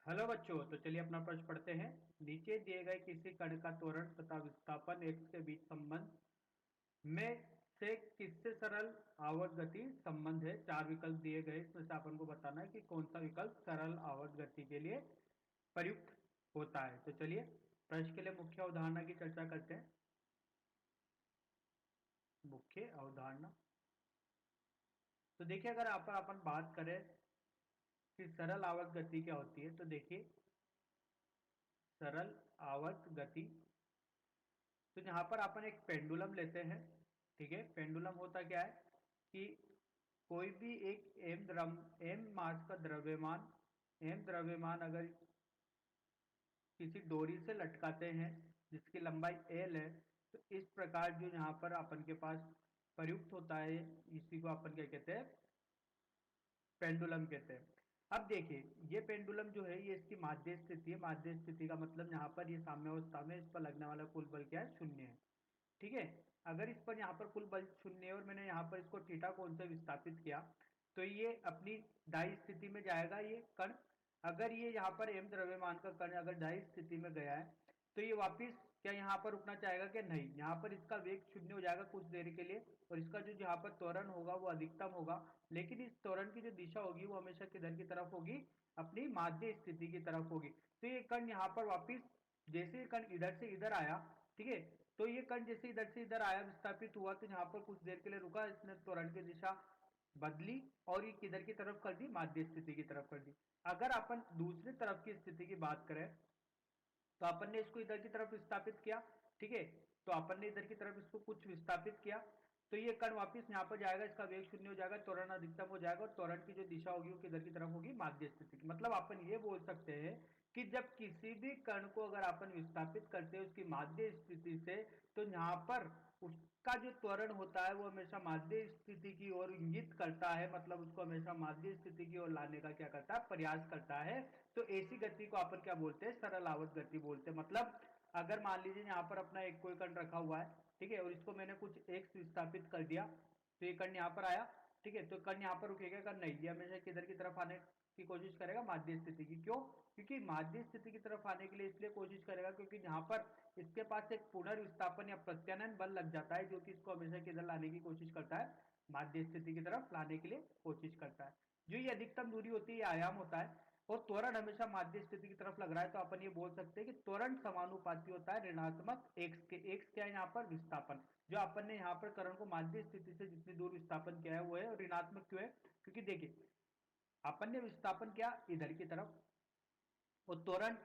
Hello बच्चों, तो चलिए अपना प्रश्न पढ़ते हैं। नीचे दिए गए किसी कण का त्वरण तथा विस्थापन x के बीच संबंध में से किससे सरल आवर्त गति संबंध है। चार विकल्प दिए गए, इसमें से अपन को बताना है कि कौन सा विकल्प सरल आवर्त गति के लिए प्रयुक्त होता है। तो चलिए प्रश्न के लिए मुख्य अवधारणा की चर्चा करते हैं। मुख्य अवधारणा, तो देखिए अगर आप अपन बात करें कि सरल आवर्त गति क्या होती है, तो देखिए सरल आवर्त गति, तो यहाँ पर अपन एक पेंडुलम लेते हैं। ठीक है, पेंडुलम होता क्या है कि कोई भी एक एम मास का द्रव्यमान, एम द्रव्यमान अगर किसी डोरी से लटकाते हैं जिसकी लंबाई एल है, तो इस प्रकार जो यहाँ पर अपन के पास प्रयुक्त होता है, इसी को अपन क्या कहते हैं, पेंडुलम कहते हैं। अब देखिए ये पेंडुलम जो है ये इसकी माध्य स्थिति है। माध्य स्थिति का मतलब यहाँ पर ये साम्यावस्था में इस पर लगने वाला कुल बल क्या है, शून्य है। ठीक है, अगर इस पर यहाँ पर कुल बल शून्य है और मैंने यहाँ पर इसको थीटा कोण से विस्थापित किया, तो ये अपनी डाई स्थिति में जाएगा ये कण। अगर ये यहाँ पर एम द्रव्यमान का कण अगर डाई स्थिति में गया है, तो ये वापिस क्या यहाँ पर रुकना चाहेगा कि नहीं, यहाँ पर इसका वेग शून्य हो जाएगा कुछ देर के लिए, और इसका जो यहाँ पर त्वरण होगा वो अधिकतम होगा। लेकिन इस त्वरण की जो दिशा होगी वो हमेशा किधर की तरफ होगी, अपनी माध्य स्थिति की तरफ होगी। तो ये कण यहाँ पर वापिस, जैसे ये कण इधर से इधर आया, ठीक है, तो ये कण जैसे इधर से इधर आया, विस्थापित हुआ, तो यहाँ पर कुछ देर के लिए रुका, इसने त्वरण की दिशा बदली और ये किधर की तरफ कर दी, माध्य स्थिति की तरफ कर दी। अगर अपन दूसरी तरफ की स्थिति की बात करें, तो अपन ने इसको इधर की तरफ विस्थापित किया। ठीक है, तो अपन ने इधर की तरफ इसको कुछ विस्थापित किया, तो ये कण वापिस यहाँ पर जाएगा, इसका वेग शून्य हो जाएगा, त्वरण अधिकतम हो जाएगा, और त्वरण की जो दिशा होगी वो किधर की तरफ होगी, माध्य स्थिति की। मतलब अपन ये बोल सकते हैं कि जब किसी भी कण को अगर अपन विस्थापित करते हैं उसकी माध्य स्थिति से, तो यहाँ पर उसका जो त्वरण होता है वो हमेशा माध्य स्थिति की ओर इंगित करता है, मतलब उसको हमेशा माध्य स्थिति की ओर लाने का क्या करता है, प्रयास करता है। तो ऐसी गति को अपन क्या बोलते हैं, सरल आवर्त गति बोलते हैं। मतलब अगर मान लीजिए यहाँ पर अपना एक कोई कण रखा हुआ है, ठीक है, और इसको मैंने कुछ एक्स विस्थापित कर दिया, तो ये कण यहाँ पर आया। ठीक है, तो कण यहाँ पर रुकेगा, कण नहीं, ये हमेशा किधर की तरफ आने की कोशिश करेगा, माध्य स्थिति की। क्यों? क्योंकि माध्य स्थिति की तरफ आने के लिए इसलिए कोशिश करेगा क्योंकि यहाँ पर इसके पास एक पुनर्विस्थापन या प्रत्यानयन बल लग जाता है, जो कि इसको हमेशा किधर लाने की कोशिश करता है, माध्य स्थिति की तरफ लाने के लिए कोशिश करता है। जो ये अधिकतम दूरी होती है, ये आयाम होता है, और त्वरण हमेशा माध्य स्थिति की तरफ लग रहा है, तो अपन ये बोल सकते हैं कि त्वरण समानुपाती होता है ऋणात्मक एक्स के। एक्स क्या है यहाँ पर, विस्थापन। जो अपन ने यहाँ पर कण को माध्य स्थिति से जितनी दूर विस्थापन किया है वो है, और ऋणात्मक क्यों है, क्योंकि देखिए अपन ने विस्थापन किया इधर की तरफ, और त्वरण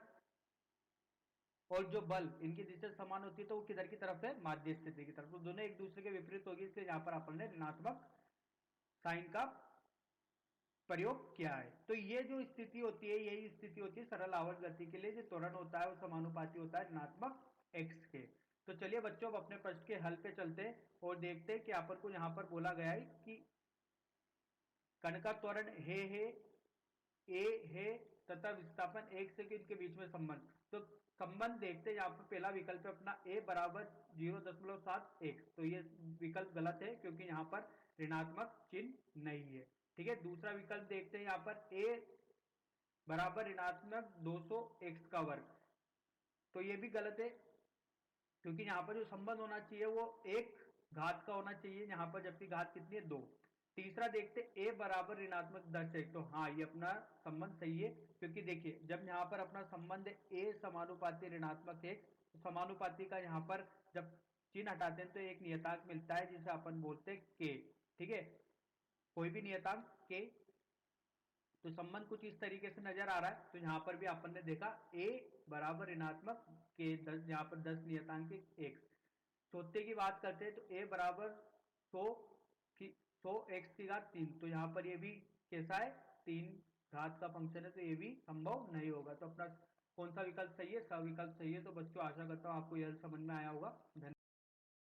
और जो बल इनकी दिशा समान होती है, तो वो किधर की तरफ है, माध्य स्थिति की तरफ। तो दोनों एक दूसरे के विपरीत होगी, इसलिए यहाँ पर अपन ने ऋणात्मक साइन का प्रयोग किया है। तो ये जो स्थिति होती है, यही स्थिति होती है सरल आवर्त गति के लिए। जो त्वरण होता है वो समानुपाती होता है ऋणात्मक एक्स के। तो चलिए बच्चों, अब अपने प्रश्न के हल पे चलते हैं और देखते हैं कि अपन को यहाँ पर बोला गया है कि कण का त्वरण है ए है तथा विस्थापन एक से इनके बीच में संबंध। तो संबंध देखते हैं, यहाँ पर पहला विकल्प है अपना ए बराबर 0.7 तो ये विकल्प गलत है क्योंकि यहाँ पर ऋणात्मक चिन्ह नहीं है। ठीक है, दूसरा विकल्प देखते हैं, यहाँ पर ए बराबर ऋणात्मक 200 एक्स का वर्ग, तो ये भी गलत है क्योंकि यहाँ पर जो संबंध होना चाहिए वो एक घात का होना चाहिए यहाँ पर, जबकि घात कितनी है, 2। तीसरा देखते ए बराबर ऋणात्मक 10 तो हाँ ये अपना संबंध सही है, क्योंकि देखिए जब यहाँ पर अपना संबंध ए समानुपाती ऋणात्मक 1, तो समानुपाती का यहाँ पर जब चिन्ह हटाते हैं तो एक नियतांक मिलता है जिसे अपन बोलते हैं के। ठीक है, कोई भी नियतांक के, तो संबंध कुछ इस तरीके से नजर आ रहा है। तो यहाँ पर भी अपन ने देखा a बराबर ऋणात्मक के 10, यहाँ पर 10 नियतांक एक्स। चौथे की बात करते हैं तो a बराबर 100 की 100 एक्स की घात 3, तो यहाँ पर ये भी कैसा है, 3 घात का फंक्शन है, तो ये भी संभव नहीं होगा। तो अपना कौन सा विकल्प सही है, सविकल्प सही है। तो बच्चों आशा करता हूँ आपको यह समझ में आया होगा। धन्यवाद।